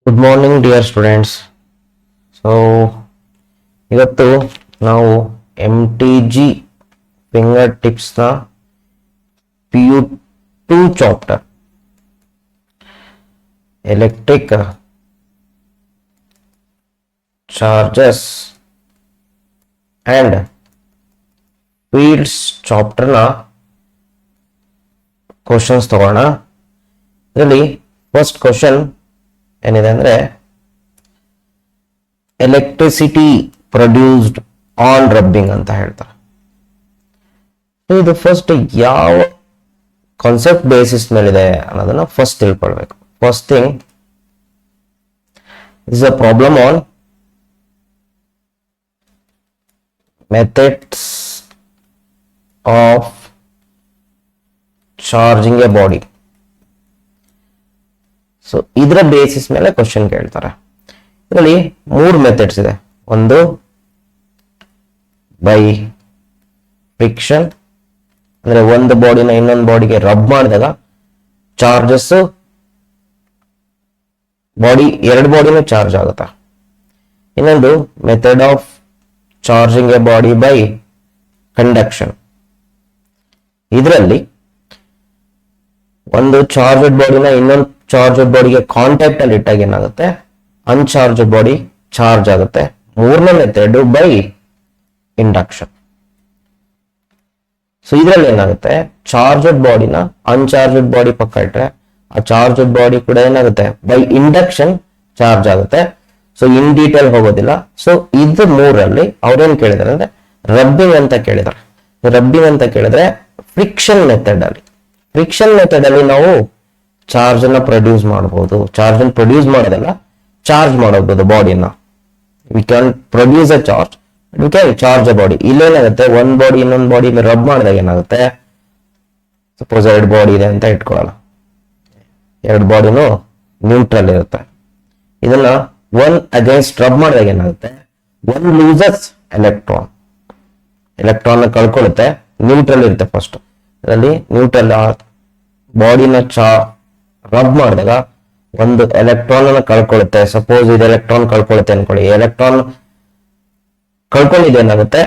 Good morning dear students. So ಇವತ್ತು ನಾವು MTG finger ಟಿಪ್ಸ್ನ PU2 chapter electric charges and fields ಚಾಪ್ಟರ್ನ questions ತಗೋಣ. ಇದರಲ್ಲಿ ಫಸ್ಟ್ ಕ್ವಶನ್ ಏನಿದೆ ಅಂದ್ರೆ ಎಲೆಕ್ಟ್ರಿಸಿಟಿ ಪ್ರೊಡ್ಯೂಸ್ಡ್ ಆನ್ ರಬ್ಬಿಂಗ್ ಅಂತ ಹೇಳ್ತಾರೆ. ಇದು ಫಸ್ಟ್ ಯಾವ ಕಾನ್ಸೆಪ್ಟ್ ಬೇಸಿಸ್ ಮೇಲಿದೆ ಅನ್ನೋದನ್ನ ಫಸ್ಟ್ ತಿಳ್ಕೊಳ್ಬೇಕು. First thing is a problem on methods of charging a body. So ಇದರ ಬೇಸಿಸ್ ಮೇಲೆ ಕ್ವಶನ್ ಕೇಳ್ತಾರೆ. ಇದರಲ್ಲಿ 3 ಮೆಥಡ್ಸ್ ಇದೆ. ಒಂದು ಬೈ ಫ್ರಿಕ್ಷನ್, ಅಂದ್ರೆ ಒಂದು ಬಾಡಿನ ಇನ್ನೊಂದು ಬಾಡಿಗೆ ರಬ್ ಮಾಡಿದಾಗ ಚಾರ್ಜಸ್ ಎರಡು ಬಾಡಿನೂ ಚಾರ್ಜ್ ಆಗುತ್ತಾ. ಇನ್ನೊಂದು method of charging a body by conduction. ಇದರಲ್ಲಿ ಒಂದು ಚಾರ್ಜ್ ಬಾಡಿನ ಇನ್ನೊಂದು ಚಾರ್ಜ್ ಬಾಡಿಗೆ ಕಾಂಟ್ಯಾಕ್ಟ್ ಅಲ್ಲಿ ಇಟ್ಟಾಗ ಏನಾಗುತ್ತೆ, ಅನ್ಚಾರ್ಜ್ ಬಾಡಿ ಚಾರ್ಜ್ ಆಗುತ್ತೆ. ಮೂರನೇ ಮೆಥಡ್ ಬೈ ಇಂಡಕ್ಷನ್. ಸೊ ಇದರಲ್ಲಿ ಏನಾಗುತ್ತೆ, ಚಾರ್ಜ್ ಬಾಡಿನ ಅನ್ಚಾರ್ಜ್ ಬಾಡಿ ಪಕ್ಕ ಇಟ್ರೆ ಆ ಚಾರ್ಜ್ ಬಾಡಿ ಕೂಡ ಏನಾಗುತ್ತೆ, ಬೈ ಇಂಡಕ್ಷನ್ ಚಾರ್ಜ್ ಆಗುತ್ತೆ. ಸೊ ಇನ್ ಡೀಟೇಲ್ ಹೋಗೋದಿಲ್ಲ. ಸೊ ಇದು ಮೂರಲ್ಲಿ ಅವ್ರೇನ್ ಕೇಳಿದಾರೆ ಅಂದ್ರೆ ರಬ್ಬಿಂಗ್ ಅಂತ ಕೇಳಿದಾರೆ. ರಬ್ಬಿಂಗ್ ಅಂತ ಕೇಳಿದ್ರೆ ಫ್ರಿಕ್ಷನ್ ಮೆಥಡ್ ಅಲ್ಲಿ ನಾವು ಚಾರ್ಜ್ ಅನ್ನ ಪ್ರೊಡ್ಯೂಸ್ ಮಾಡಬಹುದು. ಚಾರ್ಜ್ ಅನ್ನು ಪ್ರೊಡ್ಯೂಸ್ ಮಾಡೋದಲ್ಲ, ಚಾರ್ಜ್ ಮಾಡಬಹುದು ಬಾಡಿನ. We can produce a charge, we can charge a body. ಇಲ್ಲೇನಾಗುತ್ತೆ, ಒಂದ್ ಬಾಡಿ ಇನ್ನೊಂದು ಬಾಡಿ ರಬ್ ಮಾಡಿದಾಗ ಏನಾಗುತ್ತೆ, ಸಪೋಸ್ 2 ಬಾಡಿ ಇದೆ ಅಂತ ಇಟ್ಕೊಳ್ಳೋಣ. 2 ಬಾಡಿನೂ ನ್ಯೂಟ್ರಲ್ ಇರುತ್ತೆ. ಇದನ್ನ ಒನ್ ಅಗೇನ್ಸ್ಟ್ ರಬ್ ಮಾಡಿದಾಗ ಏನಾಗುತ್ತೆ, ಒನ್ ಲೂಸಸ್ ಎಲೆಕ್ಟ್ರಾನ್ ಕಳ್ಕೊಳ್ಳುತ್ತೆ. ನ್ಯೂಟ್ರಲ್ ಇರುತ್ತೆ ಫಸ್ಟ್. ಇದರಲ್ಲಿ ನ್ಯೂಟ್ರಲ್ ಬಾಡಿನ ರಬ್ ಮಾಡಿದಾಗ ಒಂದು ಎಲೆಕ್ಟ್ರಾನ್ ಅನ್ನ ಕಳ್ಕೊಳ್ಳುತ್ತೆ. ಸಪೋಸ್ ಇದು ಎಲೆಕ್ಟ್ರಾನ್ ಕಳ್ಕೊಳ್ಳುತ್ತೆ ಅನ್ಕೊಳ್ಳಿ. ಎಲೆಕ್ಟ್ರಾನ್ ಕಳ್ಕೊಂಡಿದೆ ಏನಾಗುತ್ತೆ,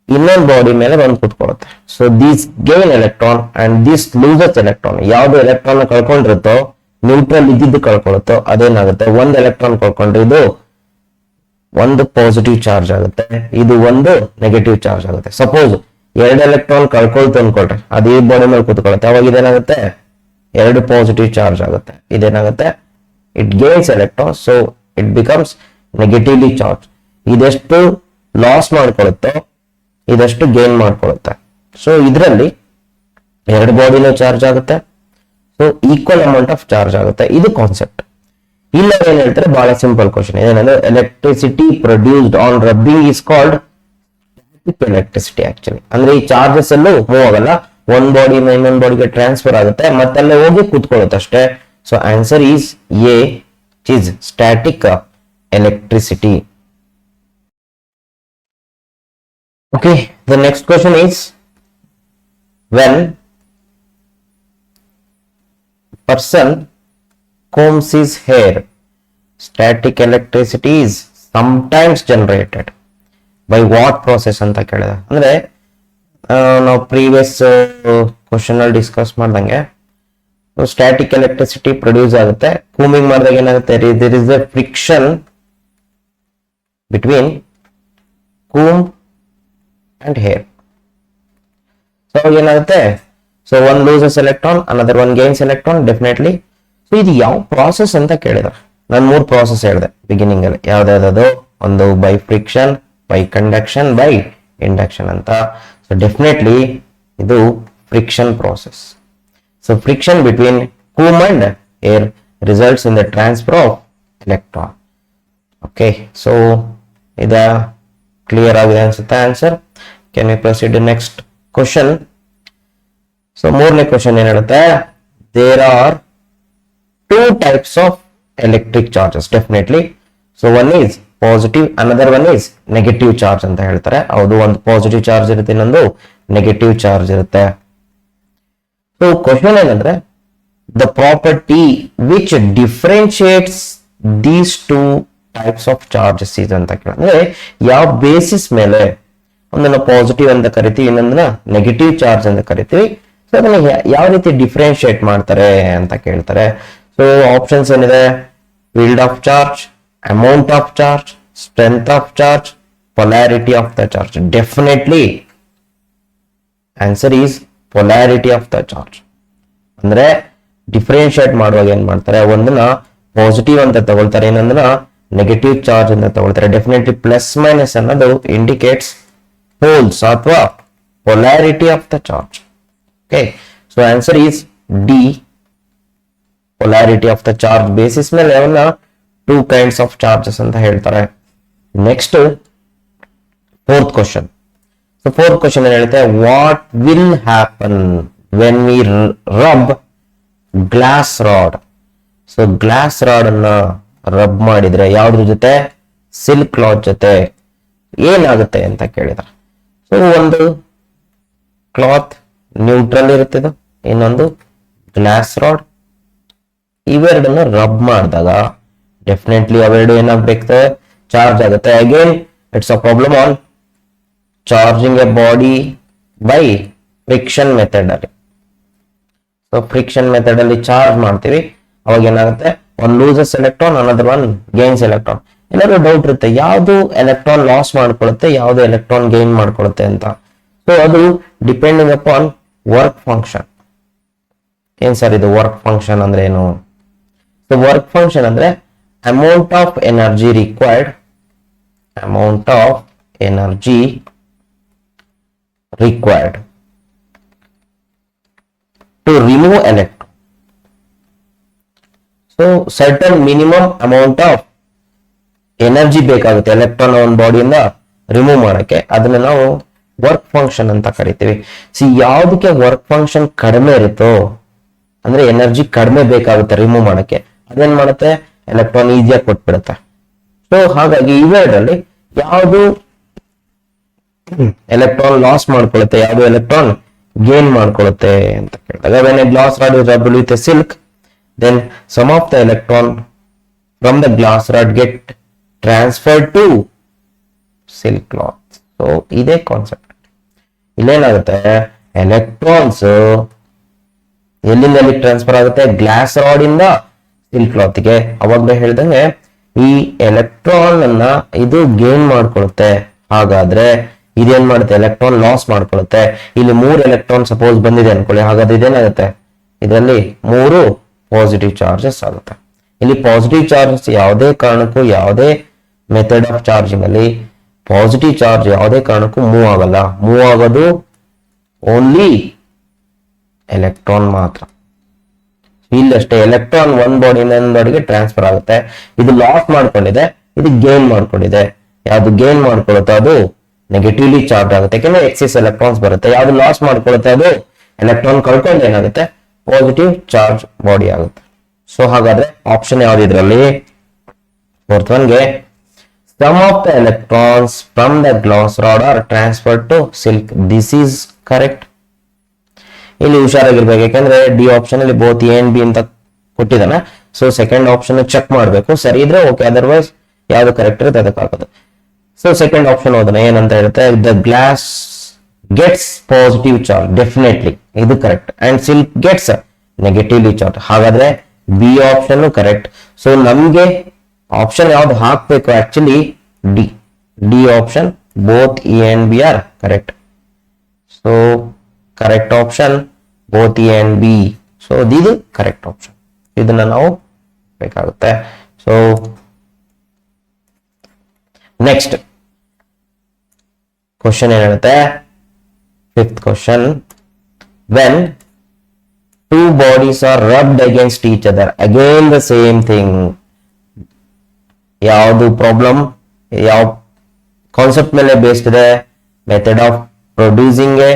ಇನ್ನೊಂದು ಬಾಡಿ ಮೇಲೆ ಬಂದು ಕುತ್ಕೊಳ್ಳುತ್ತೆ. So this gain electron and this loses electron. ಯಾವ್ದು ಎಲೆಕ್ಟ್ರಾನ್ ಕಳ್ಕೊಂಡಿರುತ್ತೋ, ನ್ಯೂಟ್ರಲ್ ಇದ್ದಿದ್ದು ಕಳ್ಕೊಳ್ಳುತ್ತೋ ಅದೇನಾಗುತ್ತೆ, ಒಂದು ಎಲೆಕ್ಟ್ರಾನ್ ಕಳ್ಕೊಂಡ್ರೆ ಇದು ಒಂದು ಪಾಸಿಟಿವ್ ಚಾರ್ಜ್ ಆಗುತ್ತೆ, ಇದು ಒಂದು ನೆಗೆಟಿವ್ ಚಾರ್ಜ್ ಆಗುತ್ತೆ. ಸಪೋಸ್ 2 ಎಲೆಕ್ಟ್ರಾನ್ ಕಳ್ಕೊಳ್ತು ಅನ್ಕೊಳ್ರಿ, ಅದು ಈ ಬಾಡಿ ಮೇಲೆ ಕೂತ್ಕೊಳ್ಳುತ್ತೆ. ಅವಾಗ ಇದೇನಾಗುತ್ತೆ, 2 ಪಾಸಿಟಿವ್ ಚಾರ್ಜ್ ಆಗುತ್ತೆ. ಇದೇನಾಗುತ್ತೆ, it gains electron, so it becomes negatively charge. ಇದೆಷ್ಟು ಲಾಸ್ ಮಾಡ್ಕೊಳ್ಳುತ್ತೋ ಇದಷ್ಟು ಗೇನ್ ಮಾಡ್ಕೊಳ್ಳುತ್ತೆ. ಸೊ ಇದರಲ್ಲಿ 2 ಬಾಡಿನೂ ಚಾರ್ಜ್ ಆಗುತ್ತೆ. So equal amount of charge ಆಗುತ್ತೆ. ಇದು ಕಾನ್ಸೆಪ್ಟ್. ಇಲ್ಲ ಏನ್ ಹೇಳ್ತಾರೆ, ಬಹಳ ಸಿಂಪಲ್ ಕ್ವಶನ್ ಏನಂದ್ರೆ electricity produced on rubbing is called electricity. Actually ಅಂದ್ರೆ ಈ ಚಾರ್ಜಸ್ ಎಲ್ಲೂ ಮೂವ್ ಆಗಲ್ಲ, ಒಂದ್ ಬಾಡಿಯಿಂದ ಇನ್ನೊಂದು ಬಾಡಿಗೆ ಟ್ರಾನ್ಸ್ಫರ್ ಆಗುತ್ತೆ, ಮತ್ತೆಲ್ಲ ಹೋಗಿ ಕೂತ್ಕೊಳ್ಳುತ್ತೆ ಅಷ್ಟೇ. So answer is A, is static electricity. Okay, the next question is, when person combs his hair, static electricity is sometimes generated by what process ಅಂತ ಕೇಳಿದ. ಅಂದ್ರೆ ನಾವು ಪ್ರೀವಿಯಸ್ ಕ್ವಶನ್ ಅಲ್ಲಿ ಡಿಸ್ಕಸ್ ಮಾಡ್ದಂಗೆ ಸ್ಟ್ಯಾಟಿಕ್ ಎಲೆಕ್ಟ್ರಿಸಿಟಿ ಪ್ರೊಡ್ಯೂಸ್ ಆಗುತ್ತೆ. Combing ಮಾಡಿದಾಗ ಏನಾಗುತ್ತೆ, there is a friction between comb and hair. So ಏನಾಗುತ್ತೆ, so one loses electron, another one gains electron definitely. So ಇದು ಯಾವ ಪ್ರಾಸೆಸ್ ಅಂತ ಕೇಳಿದಾರೆ. ನಾನು 3 ಪ್ರಾಸೆಸ್ ಹೇಳಿದೆ ಬಿಗಿನಿಂಗ್ ಅಲ್ಲಿ. ಯಾವ್ದಾದ್ರು ಒಂದು by friction, by conduction, by induction ಅಂತ. ಸೊ ಡೆಫಿನೆಟ್ಲಿ ಇದು friction process. So friction between comb and air results in the transfer of electron. Okay, so ಇದ ಕ್ಲಿಯರ್ ಆಗಿದೆ ಅನ್ಸುತ್ತೆ answer. Can we proceed to next question. So 3ನೇ question ಏನ್ ಹೇಳುತ್ತೆ, there are 2 types of electric charges definitely. So one is positive, another one is negative charge ಅಂತ ಹೇಳ್ತಾರೆ. ಹೌದು, ಒಂದು ಪಾಸಿಟಿವ್ ಚಾರ್ಜ್ ಇರುತ್ತೆ, ಇನ್ನೊಂದು ನೆಗೆಟಿವ್ ಚಾರ್ಜ್ ಇರುತ್ತೆ. ಸೊ ಕ್ವಶನ್ ಏನಂದ್ರೆ the property which differentiates these two types of charges is ಅಂತ ಕೇಳ ಅಂದ್ರೆ ಯಾವ ಬೇಸಿಸ್ ಮೇಲೆ ಒಂದನ್ನ ಪಾಸಿಟಿವ್ ಅಂತ ಕರಿತೀವಿ ಇನ್ನೊಂದನ್ನ ನೆಗೆಟಿವ್ ಚಾರ್ಜ್ ಅಂತ ಕರಿತೀವಿ. ಸೊ ಅದನ್ನ ಯಾವ ರೀತಿ ಡಿಫ್ರೆನ್ಶಿಯೇಟ್ ಮಾಡ್ತಾರೆ ಅಂತ ಕೇಳ್ತಾರೆ. ಸೊ ಆಪ್ಷನ್ಸ್ ಏನಿದೆ, field of charge, amount of charge, strength of charge, polarity of the charge. Definitely answer is polarity of the charge. ಅಂದ್ರೆ ಡಿಫ್ರೆನ್ಶಿಯೇಟ್ ಮಾಡುವಾಗ ಏನ್ ಮಾಡ್ತಾರೆ, ಒಂದನ್ನ ಪಾಸಿಟಿವ್ ಅಂತ ತಗೊಳ್ತಾರೆ, ಇನ್ನೊಂದನ್ನ ನೆಗೆಟಿವ್ ಚಾರ್ಜ್ ಅಂತ ತಗೊಳ್ತಾರೆ. ಡೆಫಿನೆಟ್ಲಿ ಪ್ಲಸ್ ಮೈನಸ್ ಅನ್ನೋದು ಇಂಡಿಕೇಟ್ಸ್ ಹೋಲ್ಸ್ ಅಥವಾ polarity of the charge. Okay, so answer is D, polarity of the charge basis ಮೇಲೆ ಅವನ್ನ ಟೂ ಕೈಂಡ್ಸ್ ಆಫ್ ಚಾರ್ಜಸ್ ಅಂತ ಹೇಳ್ತಾರೆ. Next fourth question. So fourth question ಏನು ಹೇಳುತ್ತೆ, what will happen when we rub glass rod? So glass rod ಅನ್ನ rub ಮಾಡಿದ್ರೆ ಯಾವ್ದ್ರ ಜೊತೆ, ಸಿಲ್ಕ್ ಕ್ಲಾತ್ ಜೊತೆ ಏನಾಗುತ್ತೆ ಅಂತ ಕೇಳಿದ್ರೆ. ಸೊ ಒಂದು ಕ್ಲಾತ್ ನ್ಯೂಟ್ರಲ್ ಇರುತ್ತದೆ, ಇನ್ನೊಂದು ಗ್ಲಾಸ್ ರಾಡ್. ಇವೆರಡನ್ನ ರಬ್ ಮಾಡಿದಾಗ ಡೆಫಿನೆಟ್ಲಿ ಅವೆರಡು ಏನಾಗ್ಬೇಕು, ಚಾರ್ಜ್ ಆಗುತ್ತೆ. Again it's a problem on charging a body by friction method ಅಲ್ಲಿ. ಸೊ ಫ್ರಿಕ್ಷನ್ ಮೆಥಡ್ ಅಲ್ಲಿ ಚಾರ್ಜ್ ಮಾಡ್ತೀವಿ, ಅವಾಗ ಏನಾಗುತ್ತೆ, one loses electron, another one gains electron. ಎಲ್ಲರೂ ಡೌಟ್ ಇರುತ್ತೆ, ಯಾವ್ದು ಎಲೆಕ್ಟ್ರಾನ್ ಲಾಸ್ ಮಾಡ್ಕೊಳ್ಳುತ್ತೆ, ಯಾವ್ದು ಎಲೆಕ್ಟ್ರಾನ್ ಗೇನ್ ಮಾಡ್ಕೊಳ್ಳುತ್ತೆ ಅಂತ. ಸೊ ಅದು ಡಿಪೆಂಡಿಂಗ್ ಅಪಾನ್ ವರ್ಕ್ ಫಂಕ್ಷನ್. ಏನ್ ಸರ್ ಇದು ವರ್ಕ್ ಫಂಕ್ಷನ್ ಅಂದ್ರೆ ಏನು? ಸೊ ವರ್ಕ್ ಫಂಕ್ಷನ್ ಅಂದ್ರೆ amount of energy required, amount of energy required to remove electron. So certain minimum amount of energy ಬೇಕಾಗುತ್ತೆ electron ಒಂದು ಬಾಡಿಯಿಂದ remove ಮಾಡಕ್ಕೆ, ಅದನ್ನ ನಾವು ವರ್ಕ್ ಫಂಕ್ಷನ್ ಅಂತ ಕರಿತೀವಿ. ಸಿ ಯಾವ್ದಕ್ಕೆ ವರ್ಕ್ ಫಂಕ್ಷನ್ ಕಡಿಮೆ ಇರುತ್ತೋ ಅಂದ್ರೆ ಎನರ್ಜಿ ಕಡಿಮೆ ಬೇಕಾಗುತ್ತೆ ರಿಮೂವ್ ಮಾಡಕ್ಕೆ, ಅದೇನ್ ಮಾಡುತ್ತೆ, ಎಲೆಕ್ಟ್ರಾನ್ ಈಸಿಯಾಗಿ ಕೊಟ್ಬಿಡುತ್ತೆ. ಸೊ ಹಾಗಾಗಿ ಇವೆರಡರಲ್ಲಿ ಯಾವುದು ಎಲೆಕ್ಟ್ರಾನ್ ಲಾಸ್ ಮಾಡ್ಕೊಳ್ಳುತ್ತೆ, ಯಾವುದು ಎಲೆಕ್ಟ್ರಾನ್ ಗೇನ್ ಮಾಡ್ಕೊಳ್ಳುತ್ತೆ ಅಂತ ಕೇಳಿದಾಗ, when a glass rod is rubbed with a silk, then some of the electron from the glass rod get transferred to silk cloth. So ಇದೇ ಕಾನ್ಸೆಪ್ಟ್. ಇಲ್ಲೇನಾಗುತ್ತೆ, ಎಲೆಕ್ಟ್ರಾನ್ಸ್ ಎಲ್ಲಿಂದ ಎಲ್ಲಿ transfer ಆಗುತ್ತೆ, glass rod ಇಂದ silk cloth ಗೆ. ಅವಾಗಲೇ ಹೇಳ್ದಂಗೆ ಈ electron ಅನ್ನ ಇದು ಗೇನ್ ಮಾಡ್ಕೊಳ್ಳುತ್ತೆ, ಹಾಗಾದ್ರೆ ಇದೇನ್ ಮಾಡುತ್ತೆ, ಎಲೆಕ್ಟ್ರಾನ್ ಲಾಸ್ ಮಾಡ್ಕೊಳ್ಳುತ್ತೆ. ಇಲ್ಲಿ 3 ಎಲೆಕ್ಟ್ರಾನ್ ಸಪೋಸ್ ಬಂದಿದೆ ಅನ್ಕೊಳ್ಳಿ, ಹಾಗಾದ್ರೆ ಇದೇನಾಗುತ್ತೆ, ಇದರಲ್ಲಿ 3 ಪಾಸಿಟಿವ್ ಚಾರ್ಜಸ್ ಆಗುತ್ತೆ. ಇಲ್ಲಿ ಪಾಸಿಟಿವ್ ಚಾರ್ಜಸ್ ಯಾವುದೇ ಕಾರಣಕ್ಕೂ, ಯಾವುದೇ ಮೆಥಡ್ ಆಫ್ ಚಾರ್ಜಿಂಗ್ ಅಲ್ಲಿ ಪಾಸಿಟಿವ್ ಚಾರ್ಜ್ ಯಾವುದೇ ಕಾರಣಕ್ಕೂ ಮೂವ್ ಆಗಲ್ಲ. ಮೂವ್ ಆಗೋದು ಓನ್ಲಿ ಎಲೆಕ್ಟ್ರಾನ್ ಮಾತ್ರ. ಇಲ್ಲಷ್ಟೇ ಎಲೆಕ್ಟ್ರಾನ್ ಒಂದ್ ಬಾಡಿಯಿಂದ ಇನ್ನೊಂದು ಬಾಡಿಗೆ ಟ್ರಾನ್ಸ್ಫರ್ ಆಗುತ್ತೆ. ಇದು ಲಾಸ್ ಮಾಡ್ಕೊಂಡಿದೆ, ಇದು ಗೇನ್ ಮಾಡ್ಕೊಂಡಿದೆ. ಯಾವ್ದು ಗೇನ್ ಮಾಡ್ಕೊಳ್ಳುತ್ತೆ ಅದು ನೆಗೆಟಿವ್ಲಿ ಚಾರ್ಜ್ ಆಗುತ್ತೆ, ಯಾಕಂದ್ರೆ ಎಕ್ಸಿಸ್ ಎಲೆಕ್ಟ್ರಾನ್ಸ್ ಬರುತ್ತೆ. ಯಾವ್ದು ಲಾಸ್ ಮಾಡ್ಕೊಳ್ಳುತ್ತೆ ಅದು ಎಲೆಕ್ಟ್ರಾನ್ ಕಳ್ಕೊಂಡು ಏನಾಗುತ್ತೆ, ಪಾಸಿಟಿವ್ ಚಾರ್ಜ್ ಬಾಡಿ ಆಗುತ್ತೆ. ಸೊ ಹಾಗಾದ್ರೆ ಆಪ್ಷನ್ ಯಾವ್ದು ಇದರಲ್ಲಿ, ಫೋರ್ತ್ ಒನ್ಗೆ, some of the electrons from the glass rod are transfer to silk. This is correct. ಇಲ್ಲಿ ಹುಷಾರಾಗಿರ್ಬೇಕು, ಯಾಕಂದ್ರೆ ಡಿ ಆಪ್ಷನ್ ಅಲ್ಲಿ ಬೋತ್ ಎ ಅಂಡ್ ಬಿ ಅಂತ ಕೊಟ್ಟಿದ್ದಾನೆ. ಸೊ ಸೆಕೆಂಡ್ ಆಪ್ಷನ್ ಚೆಕ್ ಮಾಡ್ಬೇಕು, ಸರಿ ಇದ್ರೆ ಓಕೆ, ಅದರ್ವೈಸ್ ಯಾವ್ದು ಕರೆಕ್ಟ್ ಇರುತ್ತೆ ಅದಕ್ಕಾಗೋದು. ಸೊ ಸೆಕೆಂಡ್ ಆಪ್ಷನ್ ಹೋದ್ರೆ ಏನಂತ ಹೇಳುತ್ತೆ, the glass gets positive charge. Definitely ಇದು correct. And silk gets negatively charge. ಹಾಗಾದ್ರೆ ಬಿ ಆಪ್ಷನ್ ಕರೆಕ್ಟ್. ಸೊ ನಮ್ಗೆ ಆಪ್ಷನ್ ಯಾವ್ದು ಹಾಕ್ಬೇಕು, actually D. D option both A and B are correct. So correct option both A and B. So ಇದು correct option. ಇದನ್ನ ನಾವು ಬೇಕಾಗುತ್ತೆ. So next question ಏನ್ ಹೇಳುತ್ತೆ, fifth question, when two bodies are rubbed against each other, again the same thing. ಯಾವುದು problem, ಯಾವ concept ಮೇಲೆ based ಇದೆ, method of producing A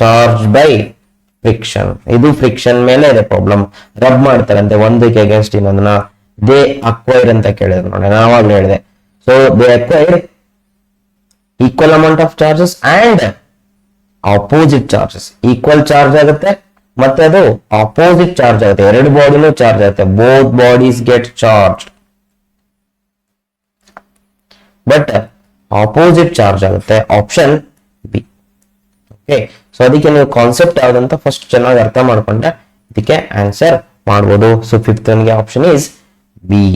charge by friction. ಇದು ಫ್ರಿಕ್ಷನ್ ಮೇಲೆ ಇದೆ ಪ್ರಾಬ್ಲಮ್. ರಬ್ ಮಾಡ್ತಾರಂತೆ ಒಂದಕ್ಕೆ ಅಗೇನ್ಸ್ಟ್ ಇನ್ನೊಂದನ್ನ. ದೇ ಅಕ್ವೈರ್ ಅಂತ ಕೇಳಿದ್ರು ನೋಡಿ, ನಾನು ಆವಾಗಲೇ ಹೇಳಿದೆ. So they acquire equal amount of charges and opposite charges. Equal charge ಆಗುತ್ತೆ ಮತ್ತೆ ಅದು ಆಪೋಸಿಟ್ ಚಾರ್ಜ್ ಆಗುತ್ತೆ, ಎರಡು ಬಾಡಿನೂ ಚಾರ್ಜ್ ಆಗುತ್ತೆ, both bodies get charge, but opposite charge ಆಗುತ್ತೆ, ಆಪ್ಷನ್ ಬಿ. ಓಕೆ, ಸೊ ಅದಕ್ಕೆ ನೀವು ಕಾನ್ಸೆಪ್ಟ್ ಯಾವ್ದಂತ ಫಸ್ಟ್ ಚೆನ್ನಾಗಿ ಅರ್ಥ ಮಾಡ್ಕೊಂಡ್ರೆ ಇದಕ್ಕೆ ಆನ್ಸರ್ ಮಾಡ್ಬೋದು. ಸೊ ಫಿಫ್ತ್ ಒನ್ಗೆ option is B.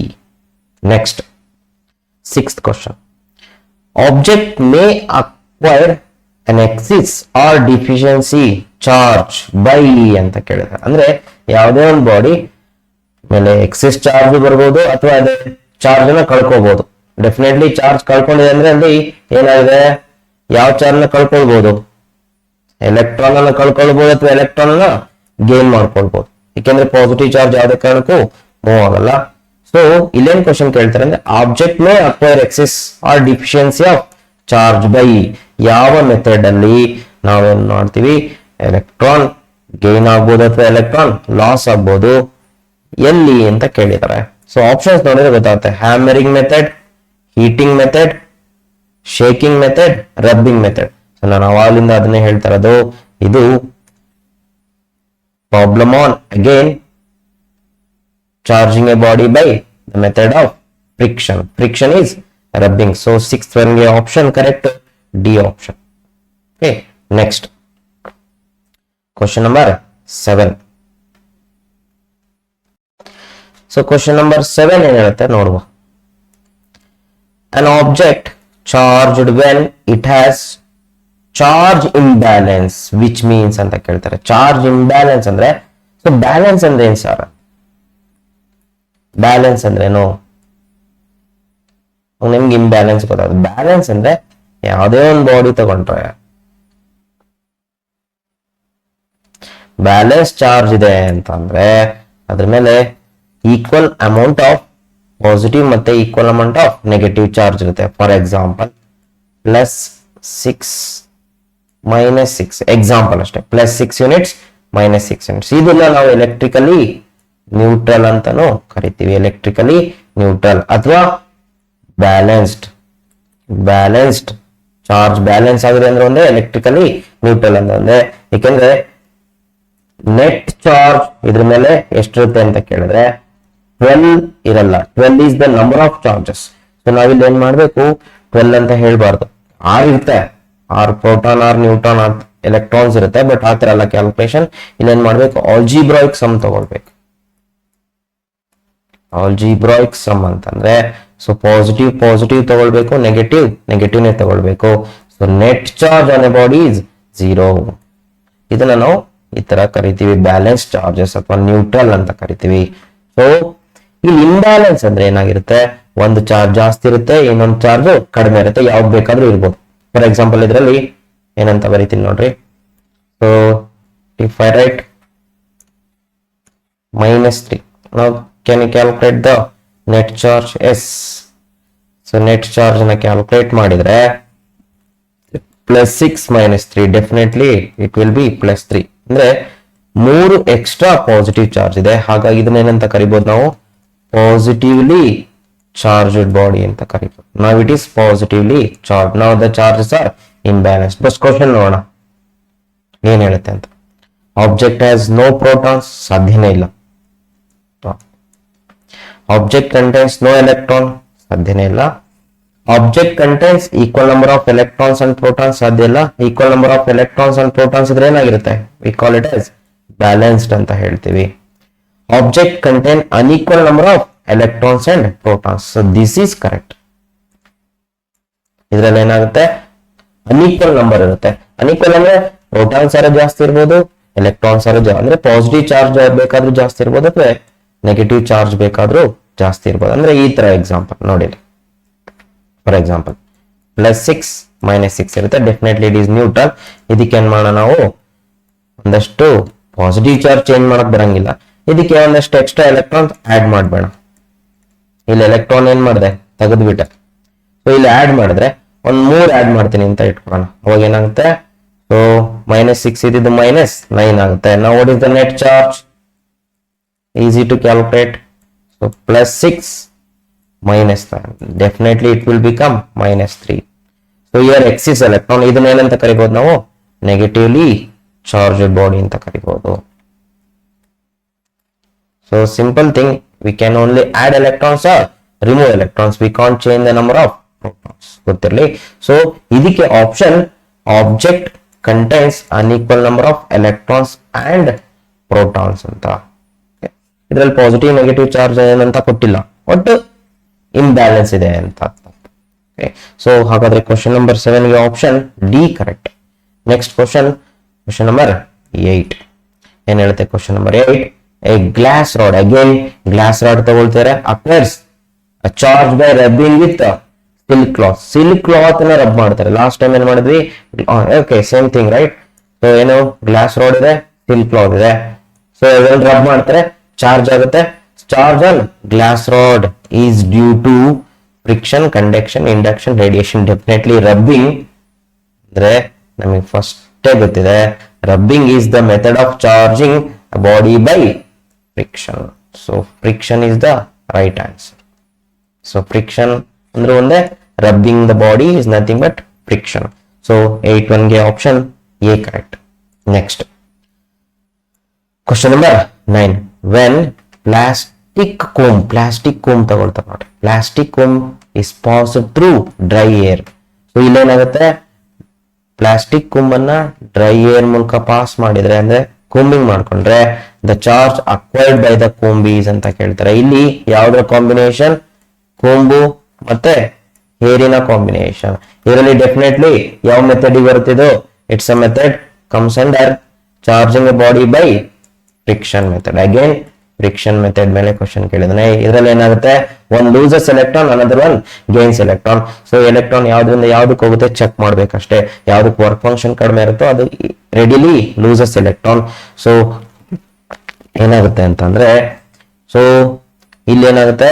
Next sixth question, object may acquire an excess or deficiency charge by ಅಂತ ಕೇಳಿದ್ರೆ, ಅಂದ್ರೆ ಯಾವುದೇ ಒಂದು ಬಾಡಿ ಮೇಲೆ ಎಕ್ಸೆಸ್ ಚಾರ್ಜ್ ಬರ್ಬೋದು ಅಥವಾ ಅದೇ ಚಾರ್ಜ್ ನ ಕಳ್ಕೋಬಹುದು. ಡೆಫಿನೆಟ್ಲಿ ಚಾರ್ಜ್ ಕಳ್ಕೊಂಡಿದೆ ಅಂದ್ರೆ ಅಲ್ಲಿ ಏನಾಗಿದೆ, ಯಾವ ಚಾರ್ಜ್ ನ ಕಳ್ಕೊಳ್ಬಹುದು, ಎಲೆಕ್ಟ್ರಾನ್ ಅನ್ನ ಕಳ್ಕೊಳ್ಬಹುದು ಅಥವಾ ಎಲೆಕ್ಟ್ರಾನ್ ಅನ್ನ ಗೇನ್ ಮಾಡ್ಕೊಳ್ಬಹುದು. ಯಾಕೆಂದ್ರೆ ಪಾಸಿಟಿವ್ ಚಾರ್ಜ್ ಯಾವುದೇ ಕಾರಣಕ್ಕೂ ಮೂವ್ ಆಗಲ್ಲ. ಸೊ ಇಲ್ಲೇನ್ ಕ್ವಶನ್ ಕೇಳ್ತಾರೆ ಅಂದ್ರೆ object may acquire excess or deficiency of charge by, ಯಾವ ಮೆಥಡ್ ಅಲ್ಲಿ ನಾವೇನ್ ಮಾಡ್ತೀವಿ, ಎಲೆಕ್ಟ್ರಾನ್ ಗೇನ್ ಆಗ್ಬೋದು ಅಥವಾ ಎಲೆಕ್ಟ್ರಾನ್ ಲಾಸ್ ಆಗ್ಬೋದು, ಎಲ್ಲಿ ಅಂತ ಕೇಳಿದ್ದಾರೆ. ಸೊ ಆಪ್ಷನ್ಸ್ ನೋಡಿದ್ರೆ ಗೊತ್ತಾಗುತ್ತೆ, hammering method, heating method, shaking method, rubbing method. So ನಾನು ಅವಾಗಲಿಂದ ಅದನ್ನೇ ಹೇಳ್ತಾ ಇರೋದು, ಇದು problem on again charging a body by the method of friction. Friction is rubbing. So sixth one ge option correct, D option. Okay, next question number 7. So question number 7 ಏನು ಹೇಳುತ್ತೆ ನೋಡುವ, an object charged when it has charge imbalance which means ಅಂತ ಕೇಳ್ತಾರೆ. Charge imbalance ಅಂದ್ರೆ, so balance ಅಂದ್ರೆ ಏನ್ sir, balance ಅಂದ್ರೆ ಏನು, ನಿಮ್ಗೆ ಇಂಬ್ಯಾಲೆನ್ಸ್ ಗೊತ್ತಾಗುತ್ತೆ. ಬ್ಯಾಲೆನ್ಸ್ ಅಂದ್ರೆ ಯಾವುದೇ ಒಂದು ಬಾಡಿ ತಗೊಂಡ್ರೆ ಬ್ಯಾಲೆನ್ಸ್ ಚಾರ್ಜ್ ಇದೆ ಅಂತಂದ್ರೆ ಅದ್ರ ಮೇಲೆ ಈಕ್ವಲ್ ಅಮೌಂಟ್ ಆಫ್ ಪಾಸಿಟಿವ್ ಮತ್ತೆ equal amount of negative charge ಇರುತ್ತೆ. ಫಾರ್ ಎಕ್ಸಾಂಪಲ್ +6 -6 ಎಕ್ಸಾಂಪಲ್ ಅಷ್ಟೇ, +6 ಯೂನಿಟ್ಸ್ -6 ಯೂನಿಟ್ಸ್. ಇದನ್ನ ನಾವು ಎಲೆಕ್ಟ್ರಿಕಲಿ ನ್ಯೂಟ್ರಲ್ ಅಂತಾನು ಕರಿತೀವಿ, ಎಲೆಕ್ಟ್ರಿಕಲಿ ನ್ಯೂಟ್ರಲ್ ಅಥವಾ ಬ್ಯಾಲೆನ್ಸ್ಡ್ ಚಾರ್ಜ್. ಬ್ಯಾಲೆನ್ಸ್ ಆಗಿದೆ ಅಂದ್ರೆ ಒಂದೇ, ಎಲೆಕ್ಟ್ರಿಕಲಿ ನ್ಯೂಟ್ರಲ್ ಅಂದ್ರೆ ಒಂದೇ. ಯಾಕೆಂದ್ರೆ ನೆಟ್ ಚಾರ್ಜ್ ಇದ್ರ ಮೇಲೆ ಎಷ್ಟಿರುತ್ತೆ ಅಂತ ಕೇಳಿದ್ರೆ 12 ಇರಲ್ಲ. 12 is the number of charges. So ನಾವಿಲ್ಲಿ ಏನ್ ಮಾಡ್ಬೇಕು, 12 ಅಂತ ಹೇಳ್ಬಾರ್ದು, 6 ಇರುತ್ತೆ, 6 ಪ್ರೋಟಾನ್ 6 ನ್ಯೂಟ್ರಾನ್ 6 ಎಲೆಕ್ಟ್ರಾನ್ಸ್ ಇರುತ್ತೆ. ಬಟ್ ಆತರ ಎಲ್ಲ ಕ್ಯಾಲ್ಕುಲೇಷನ್ ಇಲ್ಲಿ ಏನ್ ಮಾಡ್ಬೇಕು, ಆಲ್ಜಿಬ್ರಾಯಿಕ್ ಸಮ್ ತಗೊಳ್ಬೇಕು. ಆಲ್ಜಿಬ್ರಾಯಿಕ್ ಸಮ್ ಅಂತಂದ್ರೆ, ಸೊ ಪಾಸಿಟಿವ್ ತಗೊಳ್ಬೇಕು, ನೆಗೆಟಿವ್ನೇ ತಗೊಳ್ಬೇಕು. So net charge on A body is 0. ಇದನ್ನ ನಾವು ಈ ತರ ಕರಿತೀವಿ ಬ್ಯಾಲೆನ್ಸ್ ಚಾರ್ಜಸ್ ಅಥವಾ ನ್ಯೂಟ್ರಲ್ ಅಂತ ಕರಿತೀವಿ. ಸೊ ಇಲ್ಲಿ ಇಂಬ್ಯಾಲೆನ್ಸ್ ಅಂದ್ರೆ ಏನಾಗಿರುತ್ತೆ, ಒಂದು ಚಾರ್ಜ್ ಜಾಸ್ತಿ ಇರುತ್ತೆ, ಇನ್ನೊಂದು ಚಾರ್ಜ್ ಕಡಿಮೆ ಇರುತ್ತೆ, ಯಾವ್ದು ಬೇಕಾದ್ರೂ ಇರ್ಬೋದು. ಫಾರ್ ಎಕ್ಸಾಂಪಲ್ ಇದರಲ್ಲಿ ಏನಂತ ಬರೀತೀನಿ ನೋಡ್ರಿ. So if I right -3, now can you calculate the net charge? S. So net charge na calculate ಮಾಡಿದ್ರೆ +6 -3 ಡೆಫಿನೆಟ್ಲಿ ಇಟ್ ವಿಲ್ ಬಿ +3. ಅಂದ್ರೆ 3 ಎಕ್ಸ್ಟ್ರಾ ಪಾಸಿಟಿವ್ ಚಾರ್ಜ್ ಇದೆ. ಹಾಗಾಗಿ ಇದನ್ನ ಏನಂತ ಕರಿಬಹುದು ನಾವು, ಪಾಸಿಟಿವ್ಲಿ ಚಾರ್ಜ್ಡ್ ಬಾಡಿ ಅಂತ ಕರಿಬಹುದು. ನಾವು ಇಟ್ ಈಸ್ ಪಾಸಿಟಿವ್ಲಿ ಚಾರ್ಜ್. ನಾವು ದ ಚಾರ್ಜಸ್ ಆರ್ ಇಂಬ್ಯಾಲೆನ್ಸ್ಡ್. ಬಸ್ ಕ್ವಶನ್ ನೋಡೋಣ ಏನ್ ಹೇಳುತ್ತೆ ಅಂತ. ಆಬ್ಜೆಕ್ಟ್ ಹ್ಯಾಸ್ ನೋ ಪ್ರೋಟಾನ್ಸ್, ಸಾಧ್ಯನೇ ಇಲ್ಲ. ಆಬ್ಜೆಕ್ಟ್ ಕಂಟೈನ್ಸ್ ನೋ ಎಲೆಕ್ಟ್ರಾನ್, ಸಾಧ್ಯನೇ ಇಲ್ಲ. Object contains equal number of electrons and protons, ಸಾಧ್ಯ ಇಲ್ಲ. Equal number of electrons and protons ಇದ್ರೆ ಏನಾಗಿರುತ್ತೆ, we call it as balanced ಅಂತ ಹೇಳ್ತೀವಿ. Object contain unequal number of electrons and protons, so this is correct. ಇದ್ರಲ್ಲಿ ಏನಾಗುತ್ತೆ, unequal number ಇರುತ್ತೆ. Unequal ಅಂದ್ರೆ ಪ್ರೋಟಾನ್ಸ್ ಆರ ಜಾಸ್ತಿ ಇರ್ಬೋದು, ಎಲೆಕ್ಟ್ರಾನ್ಸ್ ಆರ ಅಂದ್ರೆ ಪಾಸಿಟಿವ್ ಚಾರ್ಜ್ ಬೇಕಾದ್ರೂ ಜಾಸ್ತಿ ಇರ್ಬೋದು ಅಥವಾ ನೆಗೆಟಿವ್ ಚಾರ್ಜ್ ಬೇಕಾದ್ರೂ ಜಾಸ್ತಿ ಇರ್ಬೋದು. ಅಂದ್ರೆ ಈ ತರ ಎಕ್ಸಾಂಪಲ್ ನೋಡಿ. ಫಾರ್ ಎಕ್ಸಾಂಪಲ್ +6 -6 ಇರುತ್ತೆ, ಡೆಫಿನೆಟ್ಲಿ ಇಟ್ ಈಸ್ ನ್ಯೂಟ್ರಲ್. ಇದಕ್ಕೆ ಏನ್ ಮಾಡೋಣ ನಾವು, ಒಂದಷ್ಟು ಪಾಸಿಟಿವ್ ಚಾರ್ಜ್ ಚೇಂಜ್ ಮಾಡಕ್ ಬರಂಗಿಲ್ಲ, ಇದಕ್ಕೆ ಒಂದಷ್ಟು ಎಕ್ಸ್ಟ್ರಾ ಎಲೆಕ್ಟ್ರಾನ್ ಆಡ್ ಮಾಡ್ಬೇಡ. ಇಲ್ಲಿ ಎಲೆಕ್ಟ್ರಾನ್ ಏನ್ ಮಾಡಿದೆ, ತೆಗೆದ್ಬಿಟ್ಟೆ. ಸೊ ಇಲ್ಲಿ ಆಡ್ ಮಾಡಿದ್ರೆ ಒಂದ್ 3 ಆಡ್ ಮಾಡ್ತೀನಿ ಅಂತ ಇಟ್ಕೊಳ್ಳೋಣ. ಅವಾಗ ಏನಾಗುತ್ತೆ, ಸೊ -6 ಇದ್ದಿದ್ದು -9 ಆಗುತ್ತೆ. ನಾವು what is the net charge, easy to calculate. So +6 -9, definitely it will become -3. So here excess electron, ಇದನ್ನ ಏನಂತ ಕರಿಬಹುದು ನಾವು, ನೆಗೆಟಿವ್ಲಿ ಚಾರ್ಜ್ಡ್ ಬಾಡಿ ಅಂತ ಕರಿಬಹುದು. So simple thing, we can only add electrons or remove electrons. We can't change the number of protons. ಗೊತ್ತಿರಲಿ. So ಇದಕ್ಕೆ option object contains unequal number of electrons and protons ಅಂತ. ಇದರಲ್ಲಿ positive negative charge ಏನಂತ ಕೊಟ್ಟಿಲ್ಲ, ಒಟ್ಟು imbalance ಇದೆ ಅಂತ. So ಹಾಗಾದ್ರೆ ಕ್ವಶನ್ ನಂಬರ್ 7 ಗೆ option D correct. Next question number 8 ಏನ್ ಹೇಳುತ್ತೆ? Question number 8, a glass rod, again glass rod ತಗೊಳ್ತಾರೆ, acquires a charge by rubbing with silk cloth. silk cloth ನ ರಬ್ ಮಾಡ್ತಾರೆ. ಲಾಸ್ಟ್ ಟೈಮ್ ಏನ್ ಮಾಡಿದ್ವಿ? Okay, same thing right. So ಏನು, glass rod ಇದೆ, silk cloth ಇದೆ. ಸೊ ಇದರಲ್ಲಿ rub ಮಾಡ್ತಾರೆ, ಚಾರ್ಜ್ ಆಗುತ್ತೆ. Charge on glass rod is due to friction, conduction, induction, radiation. Definitely rubbing ಅಂದ್ರೆ ನಮಗೆ ಫಸ್ಟ್ ಗೊತ್ತಿದೆ, rubbing is the method of charging a body by friction. So friction is the right answer. So friction ಅಂದ್ರೆ ಒಂದೇ, rubbing the body is nothing but friction. So 8 ಗೆ option A correct. Next question number 9, when plastic comb ತಗೊಳ್ತಾರೆ ನೋಡಿ, plastic comb is passed through dry air. So ಇಲ್ಲೇನಾಗುತ್ತೆ, plastic ಕೊಂಬನ್ನ dry air ಮೂಲಕ pass ಮಾಡಿದ್ರೆ ಅಂದ್ರೆ ಕೂಂಬಿಂಗ್ ಮಾಡ್ಕೊಂಡ್ರೆ the charge acquired by the comb is ಅಂತ ಕೇಳ್ತಾರೆ. ಇಲ್ಲಿ ಯಾವ್ದ್ರ ಕಾಂಬಿನೇಷನ್? ಕೊಂಬು ಮತ್ತೆ ಹೇರಿನ ಕಾಂಬಿನೇಷನ್. ಇದರಲ್ಲಿ ಡೆಫಿನೆಟ್ಲಿ ಯಾವ ಮೆಥಡ್ ಬರುತ್ತಿದ್ದು? It's a method comes under charging a body by friction method. Again friction method ಮೇಲೆ ಕ್ವಶನ್ ಕೇಳಿದಾನೆ. ಇದರಲ್ಲಿ ಏನಾಗುತ್ತೆ, one loses electron, another one gains electron. So electron ಯಾವ್ದ್ರಿಂದ ಯಾವ್ದಕ್ಕೆ ಹೋಗುತ್ತೆ ಚೆಕ್ ಮಾಡ್ಬೇಕಷ್ಟೇ. ಯಾವ್ದಕ್ಕೆ ವರ್ಕ್ ಫಂಕ್ಷನ್ ಕಡಿಮೆ ಇರುತ್ತೋ ಅದು ರೆಡಿಲಿ ಲೂಸಸ್ ಎಲೆಕ್ಟ್ರಾನ್. ಸೊ ಏನಾಗುತ್ತೆ ಅಂತಂದ್ರೆ, ಸೊ ಇಲ್ಲಿ ಏನಾಗುತ್ತೆ,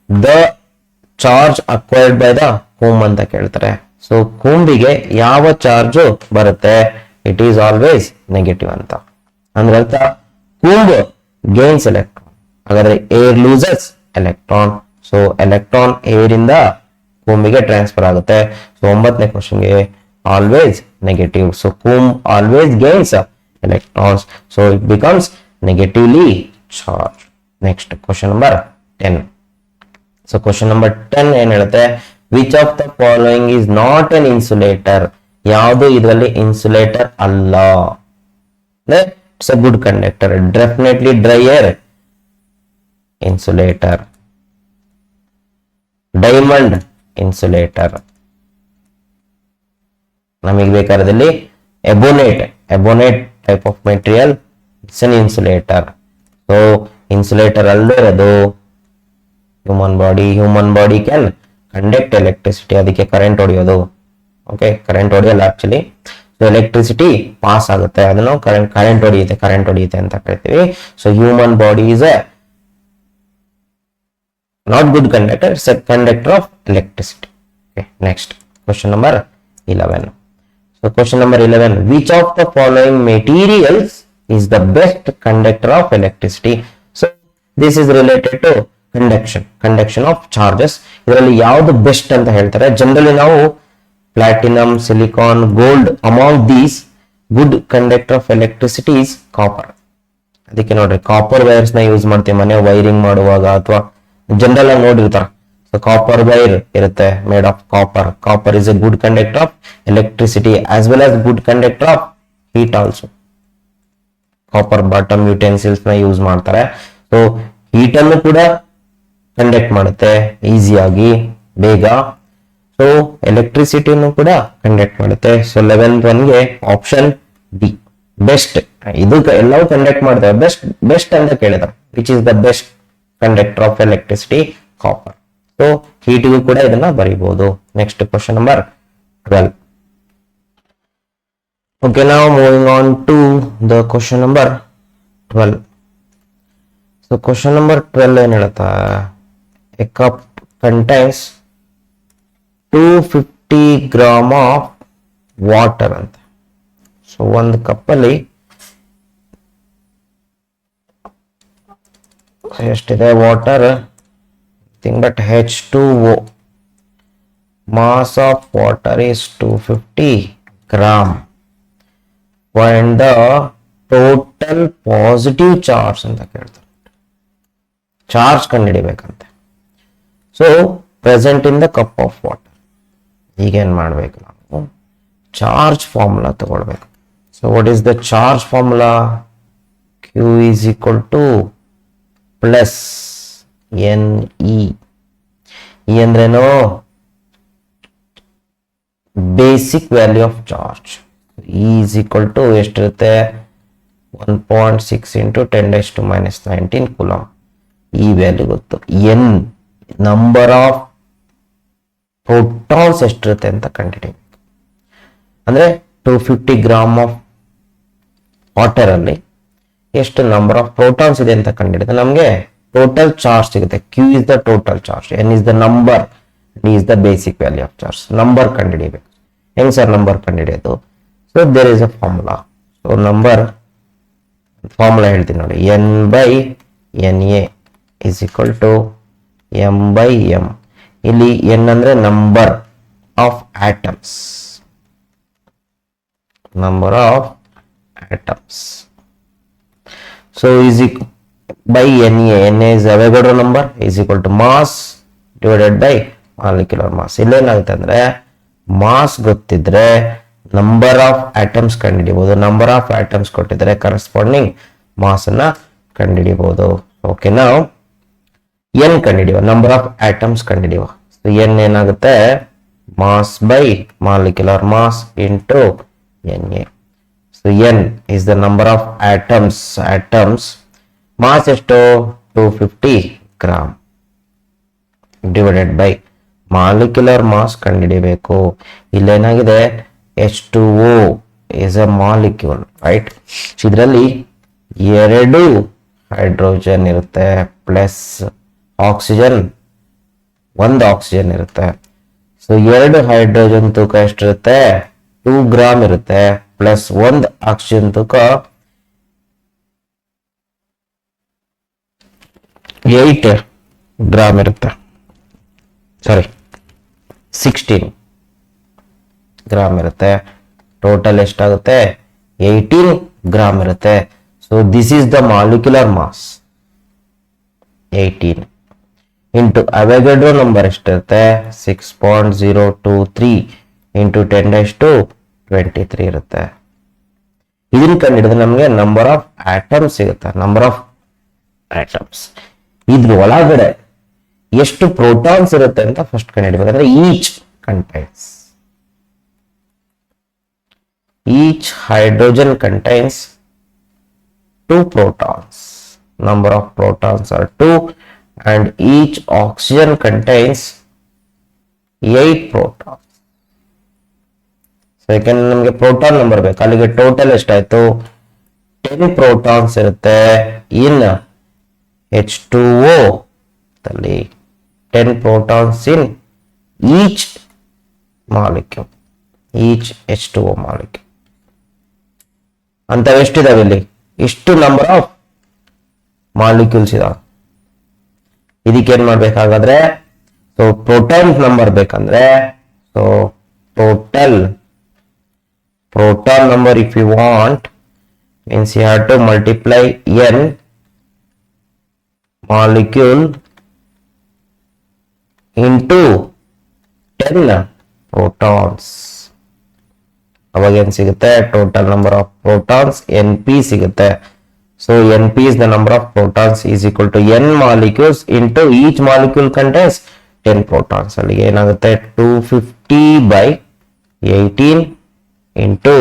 the charge acquired by the ಕೂಂಬ್ ಅಂತ ಕೇಳ್ತಾರೆ. ಸೊ ಕೂಂಬಿಗೆ ಯಾವ ಚಾರ್ಜ್ ಬರುತ್ತೆ? ಇಟ್ ಈಸ್ ಆಲ್ವೇಸ್ ನೆಗೆಟಿವ್ ಅಂತ. ಅಂದ್ರೆ ಅರ್ಥ ಕೂಂಬ್ ಗೇನ್ಸ್ ಎಲೆಕ್ಟ್ರಾನ್, ಹಾಗಾದ್ರೆ air loses electron. So electron air ಇಂದ ಕೂಂಬಿಗೆ ಟ್ರಾನ್ಸ್ಫರ್ ಆಗುತ್ತೆ. ಸೊ 9ನೇ ಕ್ವಶನ್ಗೆ always negative. So comb always gains electrons. So it becomes negatively charged. Next question number 10. So question number 10 ಏನ್ ಹೇಳುತ್ತೆ, which of the following is not an insulator? ಯಾವುದು ಇದರಲ್ಲಿ insulator ಅಲ್ಲ? It's a good conductor. Definitely dry air insulator. Diamond insulator. ನಮಗೆ ಬೇಕಾದಲ್ಲಿ ebonite type of material, it's an insulator. So insulator ಅಲ್ಲದೆ ಅದು human body can conduct electricity, ಅದಕ್ಕೆ current ಹೊಡೆಯೋದು. Okay, current ಹೊಡೆಯಲ್ಲ ಆಕ್ಚುಲಿ. ಸೊ ಎಲೆಕ್ಟ್ರಿಸಿಟಿ ಪಾಸ್ ಆಗುತ್ತೆ, ಅದನ್ನು current ಹೊಡೆಯುತ್ತೆ ಅಂತ ಕರಿತೀವಿ. So human body is a not good conductor, it's a conductor of electricity. Okay, next question number 11. So question number 11, which of the following materials is the best conductor of electricity? So this is related to conduction of charges. ಇದರಲ್ಲಿ ಯಾವುದು best ಅಂತ ಹೇಳ್ತಾರೆ. Generally ನಾವು platinum, silicon, gold, among these good conductor of electricity is copper. ಅದಕ್ಕೆ ನೋಡ್ರಿ copper wires ನ use ಮಾಡ್ತೀವಿ ಮನೆ ವೈರಿಂಗ್ ಮಾಡುವಾಗ, ಅಥವಾ ಜನರಲ್ ಆಗಿ ನೋಡಿರ್ತಾರ. ಸೊ ಕಾಪರ್ ವೈರ್ ಇರುತ್ತೆ made of copper. Copper is A good conductor of electricity as well as good conductor of heat also. Copper bottom utensils ನ ಯೂಸ್ ಮಾಡ್ತಾರೆ. ಸೊ ಹೀಟ್ ಅನ್ನು ಕೂಡ ಕಂಡಕ್ಟ್ ಮಾಡುತ್ತೆ ಈಸಿಯಾಗಿ, ಬೇಗ. ಸೊ ಎಲೆಕ್ಟ್ರಿಸಿಟಿಯನ್ನು ಕೂಡ ಕಂಡಕ್ಟ್ ಮಾಡುತ್ತೆ. ಸೊ 11th ಒನ್ಗೆ ಆಪ್ಷನ್ ಡಿ ಬೆಸ್ಟ್. ಇದು ಎಲ್ಲವೂ ಕಂಡಕ್ಟ್ ಮಾಡ್ತೇವೆ, ಬೆಸ್ಟ್ ಅಂತ ಕೇಳಿದಾರೆ. Which is the best conductor of electricity? Copper. So ಹೀಟಿಗೂ ಕೂಡ ಇದನ್ನ ಬರೀಬಹುದು. Next question number 12. Okay, now moving on to the question number 12. So question number 12 ಏನ್ ಹೇಳುತ್ತಾ, a cup contains 250 gram of water ಅಂತ. ಸೊ ಒಂದು ಕಪ್ಪಲ್ಲಿ ಎಷ್ಟಿದೆ water? Thing but H2O. Mass of water is 250 gram. Find the total positive charge ಅಂತ ಕೇಳ್ತಾರೆ. Charge ಕಂಡುಹಿಡಿಬೇಕಂತೆ. So present in the cup of water. ಈಗೇನ್ ಮಾಡ್ಬೇಕು ನಾವು ಚಾರ್ಜ್ ಫಾರ್ಮುಲಾ ತಗೊಳ್ಬೇಕು. So what is the charge formula? Q is equal to plus NE. E ಅಂದ್ರೇನು? Basic value of charge. E is equal to ಎಷ್ಟಿರುತ್ತೆ? 1.6 into 10⁻⁻19 coulomb. ಈ value ಗೊತ್ತು. N number of protons ಎಷ್ಟಿರುತ್ತೆ ಅಂತ ಕಂಡುಹಿಡಿಯಬೇಕು. ಅಂದ್ರೆ 250 ಗ್ರಾಮ್ ಆಫ್ ವಾಟರ್ ಅಲ್ಲಿ ಎಷ್ಟು ನಂಬರ್ ಆಫ್ ಪ್ರೋಟಾನ್ಸ್ ಇದೆ ಅಂತ ಕಂಡುಹಿಡಿದ್ರೆ ನಮಗೆ ಟೋಟಲ್ ಚಾರ್ಜ್ ಸಿಗುತ್ತೆ. Q is the total charge, N is the number, D is the basic value of charge. Number ಕಂಡುಹಿಡಿಯಬೇಕು. ಹೆಂಗ್ ಸರ್ ನಂಬರ್ ಕಂಡುಹಿಡಿಯೋದು? So there is a formula. So number formula ಹೇಳ್ತೀನಿ ನೋಡಿ. N/Na is equal to M/m. ಇಲ್ಲಿ N ಅಂದ್ರೆ number of atoms, number of atoms. So is equal by Na. Na is Avogadro number is equal to mass divided by molecular mass. ಇಲ್ಲೇನಾಗುತ್ತೆ ಅಂದ್ರೆ mass ಗೊತ್ತಿದ್ರೆ number of atoms ಕಂಡುಹಿಡಿಬಹುದು. Number of atoms ಕೊಟ್ಟಿದ್ರೆ corresponding mass ಅನ್ನ ಕಂಡುಹಿಡಿಬಹುದು. Okay, ನಾವು N ಕಂಡುಹಿಡಿಯುವ, number of atoms ಕಂಡುಹಿಡಿಯುವ. ಸೊ ಎನ್ ಏನಾಗುತ್ತೆ? Mass by molecular mass into Na. So N is the number of atoms. Mass ಎಷ್ಟು? 250 gram divided by molecular mass ಕಂಡುಹಿಡಿಯಬೇಕು. ಇಲ್ಲೇನಾಗಿದೆ? H2O is a molecule, right? ಇದರಲ್ಲಿ 2 hydrogen ಇರುತ್ತೆ plus oxygen, 1 oxygen ಇರುತ್ತೆ. So 2 hydrogen ತೂಕ ಎಷ್ಟಿರುತ್ತೆ? 2 gram ಇರುತ್ತೆ plus 1 oxygen ತೂಕ 8 gram ಇರುತ್ತೆ. ಸಾರಿ 16 ಗ್ರಾಮ್ ಇರುತ್ತೆ. ಟೋಟಲ್ ಎಷ್ಟಾಗುತ್ತೆ? 18 ಗ್ರಾಮ್ ಇರುತ್ತೆ. So this is the molecular mass. 18 into Avogadro number ಎಷ್ಟಿರುತ್ತೆ? 6.023 ಇಂಟು 10⁻23 ಇರುತ್ತೆ. ಇದನ್ನ ಕಂಡುಹಿಡಿದ್ರೆ ನಮಗೆ ನಂಬರ್ ಆಫ್ ಆಟಮ್ಸ್ ಸಿಗುತ್ತೆ. Number of atoms. ಇದ್ರ ಒಳಗಡೆ ಎಷ್ಟು ಪ್ರೋಟಾನ್ಸ್ ಇರುತ್ತೆ ಅಂತ ಫಸ್ಟ್ ಕಂಡುಹಿಡಿಬೇಕಂದ್ರೆ each hydrogen contains 2 protons. Number of protons are 2 and each oxygen contains 8 protons. So ಯಾಕಂದ್ರೆ ನಮಗೆ ಪ್ರೋಟಾನ್ ನಂಬರ್ ಬೇಕು. ಅಲ್ಲಿಗೆ ಟೋಟಲ್ ಎಷ್ಟಾಯ್ತು? 10 ಪ್ರೋಟಾನ್ಸ್ ಇರುತ್ತೆ ಇನ್ H2O ಅಲ್ಲಿ. 10 protons in each molecule, each H2O molecule. ಅಂತ ಎಷ್ಟಿದಾವೆ ಇಲ್ಲಿ? ಇಷ್ಟು ನಂಬರ್ ಆಫ್ ಮಾಲಿಕ್ಯೂಲ್ಸ್ ಇದಾವೆ. ಇದಕ್ಕೆ ಏನ್ ಮಾಡ್ಬೇಕಾಗಾದ್ರೆ, ಸೊ ಪ್ರೋಟಾನ್ ನಂಬರ್ ಬೇಕಂದ್ರೆ, so total proton number if you want means you have to multiply n molecule into 10 protons. ಅವಾಗ ಏನ್ ಸಿಗುತ್ತೆ? Total number of protons Np ಸಿಗುತ್ತೆ. So Np is the number of protons is equal to n molecules into each molecule contains 10 protons. ಅಲ್ಲಿಗೆ ಏನಾಗುತ್ತೆ? 250 by 18 into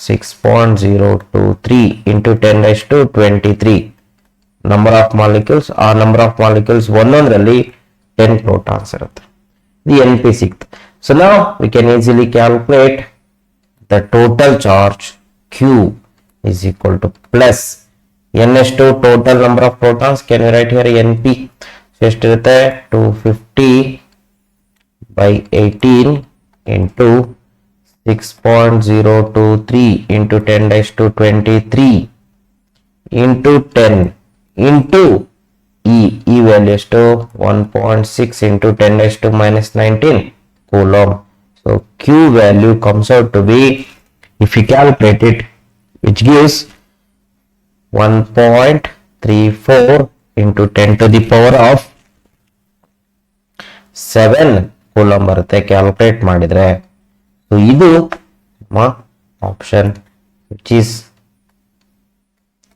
6.023 into 10⁻23 number of molecules. ಆ number of molecules ಒಂದೊಂದರಲ್ಲಿ 10 protons ಇರುತ್ತೆ. ಇದು Np ಸಿಕ್ತು. So now we can easily calculate the total charge Q is equal to plus N ಎಷ್ಟು? total number of protons. Can we write here Np? So ಎಷ್ಟಿರುತ್ತೆ? 250 by 18 into 6.023 into 10⁻23 into 10 into ಈ value ಎಷ್ಟು? 1.6 into 10⁻⁻19 coulomb. So Q value comes out to be, if you calculate it, which gives 1.34 into 10 to the power of 7 coulomb ಬರುತ್ತೆ calculate ಮಾಡಿದ್ರೆ. So ಇದು option which is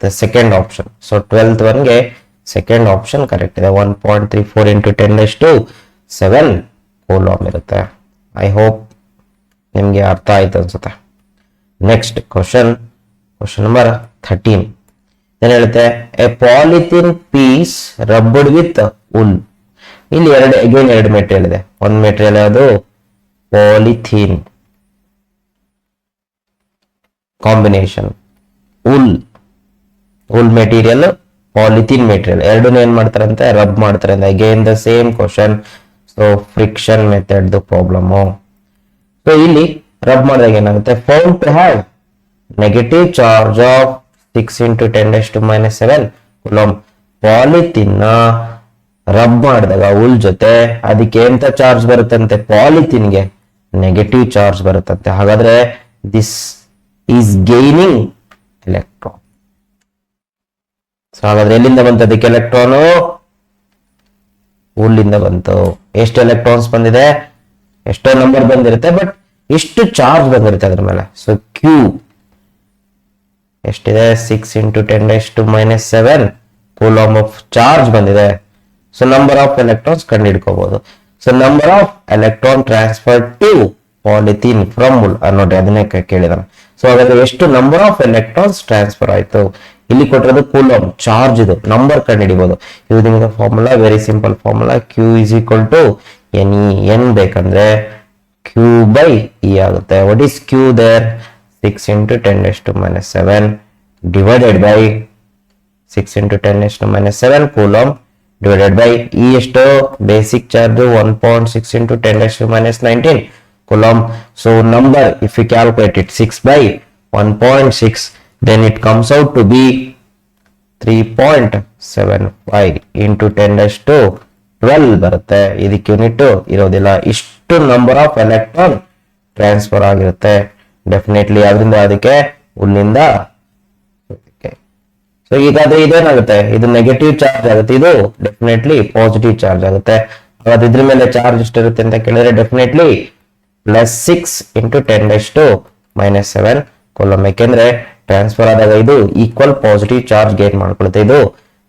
the second option. So 12th ಒನ್ಗೆ second option correct ಇದೆ. 1.34 into 10⁻⁷ coulomb ಇರುತ್ತೆ. I hope ನಿಮ್ಗೆ ಅರ್ಥ ಆಯ್ತು ಅನ್ಸುತ್ತೆ. ನೆಕ್ಸ್ಟ್ ಕ್ವಶನ್ ನಂಬರ್ 13 ಏನ್ ಹೇಳುತ್ತೆ, a polythene piece rubbed with wool. ಇಲ್ಲಿ ಎರಡು ಮೆಟೀರಿಯಲ್ ಇದೆ. ಒಂದು ಮೆಟೀರಿಯಲ್ ಯಾವುದು, polythene combination wool material, polythene material ಎರಡನ್ನೂ ಏನ್ ಮಾಡ್ತಾರಂತೆ, ರಬ್ ಮಾಡ್ತಾರೆ. Again the same question. So friction method problem. So ಇಲ್ಲಿ ರಬ್ ಮಾಡಿದಾಗ ಏನಾಗುತ್ತೆ, found to have negative charge of 6 into 10⁻⁷ coulomb. Polythene ನ ರಬ್ ಮಾಡಿದಾಗ ಉಲ್ ಜೊತೆ ಅದಕ್ಕೆ ಎಂತ ಚಾರ್ಜ್ ಬರುತ್ತಂತೆ, ಪಾಲಿಥಿನ್ಗೆ ನೆಗೆಟಿವ್ ಚಾರ್ಜ್ ಬರುತ್ತಂತೆ. ಹಾಗಾದ್ರೆ this is gaining electron. So ಹಾಗಾದ್ರೆ ಎಲ್ಲಿಂದ ಬಂತು ಅದಕ್ಕೆ ಎಲೆಕ್ಟ್ರಾನು, ಉಲ್ಲಿಂದ ಬಂತು. ಎಷ್ಟು ಎಲೆಕ್ಟ್ರಾನ್ಸ್ ಬಂದಿದೆ, ಎಷ್ಟೋ ನಂಬರ್ ಬಂದಿರುತ್ತೆ, ಬಟ್ ಎಷ್ಟು ಚಾರ್ಜ್ ಬಂದಿರುತ್ತೆ ಅದ್ರ ಮೇಲೆ. ಸೊ ಕ್ಯೂ ಎಷ್ಟಿದೆ, 6 into 10⁻⁷ ಕೂಲಮ್ ಆಫ್ ಚಾರ್ಜ್ ಬಂದಿದೆ. ಸೊ ನಂಬರ್ ಆಫ್ ಎಲೆಕ್ಟ್ರಾನ್ಸ್ ಕಂಡು ಹಿಡ್ಕೋಬಹುದು. So number of electron transfer to polythene from wool ನೋಡಿ, ಅದನ್ನೇ ಕೇಳಿದಾನೆ. ಸೊ ಹಾಗಾದ್ರೆ ಎಷ್ಟು ನಂಬರ್ ಆಫ್ ಎಲೆಕ್ಟ್ರಾನ್ಸ್ ಟ್ರಾನ್ಸ್ಫರ್ ಆಯ್ತು. ಇಲ್ಲಿ ಕೊಟ್ಟಿರೋದು ಕೂಲಮ್ ಚಾರ್ಜ್, ಇದು ನಂಬರ್ ಕಂಡು ಹಿಡಿಬಹುದು. Using the formula, very simple formula, Q is equal to N E. N ಬೇಕಂದ್ರೆ ಕ್ಯೂ ಬೈ ಇ ಆಗುತ್ತೆ. What is Q there, 6 into 10⁻⁷ divided by 6 into 10⁻⁷ coulomb divided by E ಎಷ್ಟು, basic charge 1.6 into 10⁻⁹ coulomb. So number if you calculate it 6/1.6 then it comes out to be 3.75 into 10⁻12 ಬರುತ್ತೆ. ಇದಕ್ಕೆ unit ಇರೋದಿಲ್ಲ. ಇಷ್ಟು number of electron transfer ಆಗಿರುತ್ತೆ. Definitely ಅದರಿಂದ ಅದಕ್ಕೆ ಉಲ್ಲಿಂದ. So ಈಗಾದ್ರೆ ಇದೇನಾಗುತ್ತೆ, ಇದು negative charge ಆಗುತ್ತೆ, ಇದು ಡೆಫಿನೆಟ್ಲಿ ಪಾಸಿಟಿವ್ ಚಾರ್ಜ್ ಆಗುತ್ತೆ. ಹಾಗಾದ್ರೆ ಇದ್ರ ಮೇಲೆ ಚಾರ್ಜ್ ಎಷ್ಟಿರುತ್ತೆ ಅಂತ ಕೇಳಿದ್ರೆ ಡೆಫಿನೆಟ್ಲಿ +6 into 10⁻⁷ ಕೂಲಮ್. ಯಾಕೆಂದ್ರೆ ಟ್ರಾನ್ಸ್ಫರ್ ಆದಾಗ ಇದು ಈಕ್ವಲ್ ಪಾಸಿಟಿವ್ ಚಾರ್ಜ್ ಗೇನ್ ಮಾಡ್ಕೊಳುತ್ತೆ. ಇದು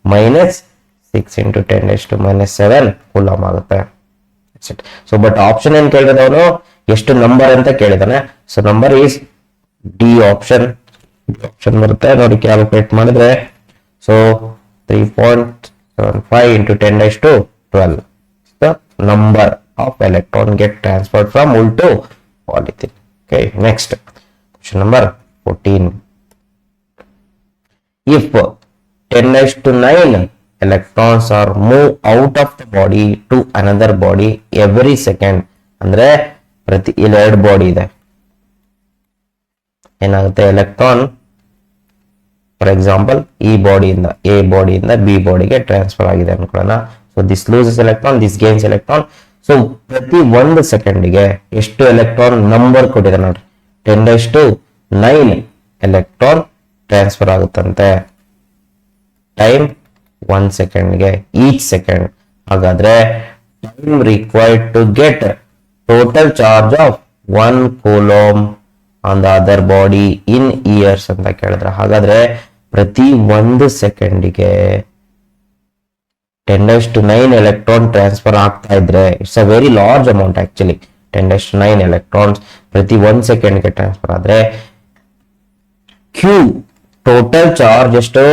-6 into 10⁻⁷ ಕೂಲಮ್ ಆಗುತ್ತೆ. ಸೊ ಬಟ್ ಆಪ್ಷನ್ ಏನ್ ಕೇಳಿದವನು, ಎಷ್ಟು ನಂಬರ್ ಅಂತ ಕೇಳಿದಾನೆ. So number is D option ಬರುತ್ತೆ ನೋಡಿ. ಕ್ಯಾಲ್ಕುಲೇಟ್ ಮಾಡಿದ್ರೆ so 3.75 into 10⁻12 the number of electron get transferred from wool to polythene. Okay, next question number 14. If 10⁻⁹ electrons are moved out of the body to another body every second, ಅಂದ್ರೆ ಪ್ರತಿ ಇಲ್ಲಿ ಎರಡು body ಇದೆ, ಏನಾಗುತ್ತೆ, electron for example ಈ ಬಾಡಿಯಿಂದ A ಬಾಡಿಯಿಂದ B ಬಾಡಿಗೆ ಟ್ರಾನ್ಸ್ಫರ್ ಆಗಿದೆ ಅನ್ಕೊಳ್ಳೋಣ. So this loses electron, this gains electron. So ಪ್ರತಿ 1 ಸೆಕೆಂಡ್ಗೆ ಎಷ್ಟು ಎಲೆಕ್ಟ್ರಾನ್ ನಂಬರ್ ಕೊಟ್ಟಿದೆ ನೋಡ್ರಿ, 10⁻⁹ ಎಲೆಕ್ಟ್ರಾನ್ ಟ್ರಾನ್ಸ್ಫರ್ ಆಗುತ್ತಂತೆ. ಟೈಮ್ 1 ಸೆಕೆಂಡ್ಗೆ, ಈಚ್ ಸೆಕೆಂಡ್. ಹಾಗಾದ್ರೆ time required to get total charge of 1 coulomb on the other body in years ಅಂತ ಕೇಳಿದ್ರೆ, ಹಾಗಾದ್ರೆ ಪ್ರತಿ 1 ಸೆಕೆಂಡಿಗೆ 10⁻⁹ ಎಲೆಕ್ಟ್ರಾನ್ ಟ್ರಾನ್ಸ್ಫರ್ ಆಗ್ತಾ ಇದ್ರೆ, it's a very large amount actually. 10⁻⁹ electrons ಪ್ರತಿ 1 ಸೆಕೆಂಡ್ಗೆ ಟ್ರಾನ್ಸ್ಫರ್ ಆದ್ರೆ ಕ್ಯೂ ಟೋಟಲ್ ಚಾರ್ಜ್ ಎಷ್ಟು,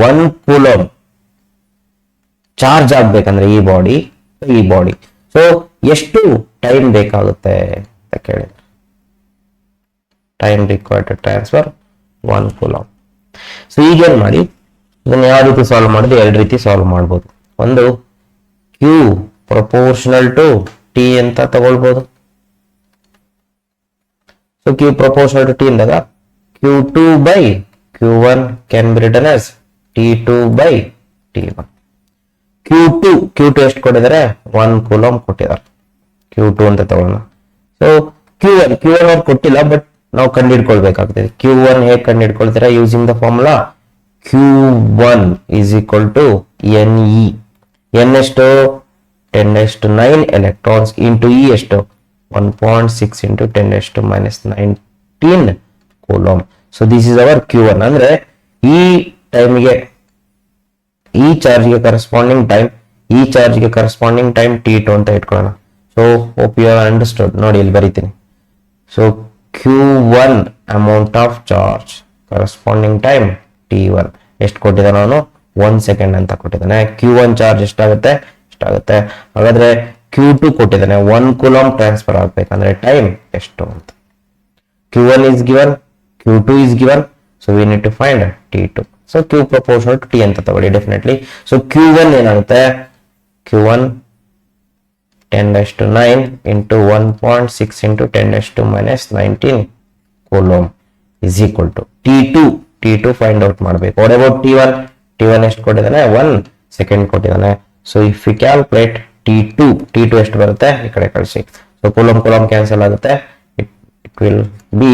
1 ಕೂಲಮ್ ಚಾರ್ಜ್ ಆಗ್ಬೇಕಂದ್ರೆ ಈ ಬಾಡಿ. ಸೊ ಎಷ್ಟು ಟೈಮ್ ಬೇಕಾಗುತ್ತೆ ಅಂತ ಕೇಳಿದ್ರೆ, time required to transfer 1 coulomb. So ಈಗೇನ್ ಮಾಡಿ, ಇದನ್ನ ಯಾವ ರೀತಿ ಸಾಲ್ವ್ ಮಾಡಿದ್ರೆ 2 ರೀತಿ ಸಾಲ್ವ್ ಮಾಡ್ಬೋದು. ಒಂದು ಕ್ಯೂ ಪ್ರಪೋರ್ಷನಲ್ ಟು ಟಿ ಅಂತ ತಗೊಳ್ಬಹುದು. So Q proportional to T ಅಂದಾಗ Q2 by Q1 can be written as T2 by T1. Q2 ಎಷ್ಟು ಕೊಟ್ಟಿದ್ದಾರೆ, 1 ಕೂಲಮ್ ಕೊಟ್ಟಿದ್ದಾರೆ. Q2 ಅಂತ ತಗೊಳ್ಳೋಣ. ಸೊ Q1 ಅವ್ರು ಕೊಟ್ಟಿಲ್ಲ, ಬಟ್ ನಾವು ಕಂಡು ಹಿಡ್ಕೊಳ್ಬೇಕಾಗ್ತದೆ. Q1 ಹೇಗೆ ಕಂಡು ಹಿಡ್ಕೊಳ್ತೀರಾ, using the formula Q1 is equal to Ne. N ಎಷ್ಟು 10⁹ electrons into E ಎಷ್ಟು 1.6 into 10⁻⁹ coulomb. So this is our Q1. ಅಂದ್ರೆ ಈ ಟೈಮ್ಗೆ ಈ ಚಾರ್ಜ್ಗೆ ಕರೆಸ್ಪಾಂಡಿಂಗ್ ಟೈಮ್ T2 ಅಂತ ಇಟ್ಕೊಳ್ಳೋಣ. So hope you are understood. ನೋಡಿ ಇಲ್ಲಿ ಬರೀತೀನಿ. So Q1 amount of charge corresponding time T1 ಎಷ್ಟು ಕೊಟ್ಟಿದ್ದಾನೆ ಅವನು 1 ಸೆಕೆಂಡ್ ಅಂತ ಕೊಟ್ಟಿದ್ದಾನೆ. Q1 ಚಾರ್ಜ್ ಎಷ್ಟಾಗುತ್ತೆ. ಹಾಗಾದ್ರೆ Q2 ಕೊಟ್ಟಿದ್ದಾನೆ 1 ಕೂಲಂಬ್ ಟ್ರಾನ್ಸ್ಫರ್ ಆಗ್ಬೇಕಂದ್ರೆ ಟೈಮ್ ಎಷ್ಟು ಅಂತ. Q1 is given, Q2 is given, so we need to find T2. So Q proportional to T ಅಂತ ತಗೊಳ್ಳಿ ಡೆಫಿನೆಟ್ಲಿ. ಸೊ Q1 ಏನಾಗುತ್ತೆ, Q1 10⁹ into 1.6 into 10⁻⁹ coulomb is equal to T2 find out ಮಾಡಬೇಕು. What about T1 ಎಷ್ಟು ಕೊಟ್ಟಿದ್ದಾನೆ 1 second ಕೊಟ್ಟಿದ್ದಾನೆ. So if you calculate T2 ಎಷ್ಟು ಬರುತ್ತೆ ಈ ಕಡೆ ಕಳಿಸಿ. ಸೊ ಕೂಲಂಬ್ ಕ್ಯಾನ್ಸಲ್ ಆಗುತ್ತೆ. ಇಟ್ ವಿಲ್ ಬಿ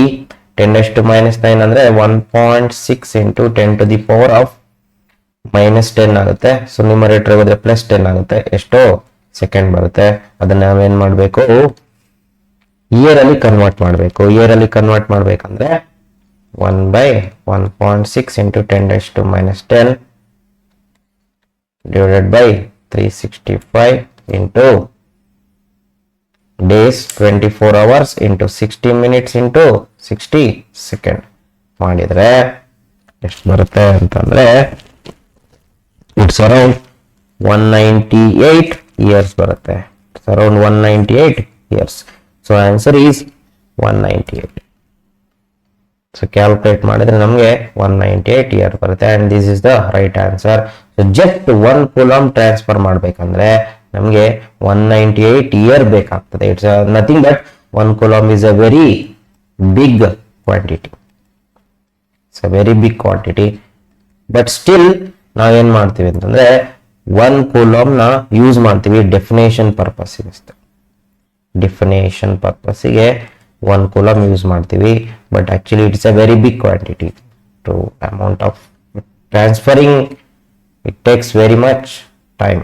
10⁻⁹ ಅಂದ್ರೆ 1.6 into 10⁻⁻⁻10 ಆಗುತ್ತೆ. ಸೊ ನ್ಯೂಮರೇಟರ್ ಹೋದ್ರೆ +10 ಆಗುತ್ತೆ. ಎಷ್ಟೋ ಸೆಕೆಂಡ್ ಬರುತ್ತೆ. ಅದನ್ನ ನಾವೇನ್ ಮಾಡಬೇಕು, ಇಯರ್ ಅಲ್ಲಿ ಕನ್ವರ್ಟ್ ಮಾಡ್ಬೇಕಂದ್ರೆ 1/1.6 into 10⁻⁻10 divided by 365 into days 24 hours into 60 minutes into 60 second ಮಾಡಿದ್ರೆ ಎಷ್ಟು ಬರುತ್ತೆ ಅಂತಂದ್ರೆ ಇಟ್ಸ್ ಅರೌಂಡ್ 198 years ಬರುತ್ತೆ. It's around 198 years. So answer is 198. So calculate ಮಾಡಿದ್ರೆ ನಮಗೆ 198 ಇಯರ್ ಬರುತ್ತೆ. And this is the right answer. So just 1 coulomb transfer ಮಾಡ್ಬೇಕಂದ್ರೆ ನಮಗೆ 198 ಇಯರ್ ಬೇಕಾಗ್ತದೆ. It's nothing but 1 coulomb is a very big quantity. But still ನಾವೇನ್ ಮಾಡ್ತೀವಿ ಅಂತಂದ್ರೆ 1 coulomb ನ ಯೂಸ್ ಮಾಡ್ತೀವಿ ಡೆಫಿನೇಷನ್ ಪರ್ಪಸ್ಸಿಗೆ 1 ಕೂಲಂಬ್ ಯೂಸ್ ಮಾಡ್ತೀವಿ. But actually it's a very big quantity. To amount of transferring it takes very much time.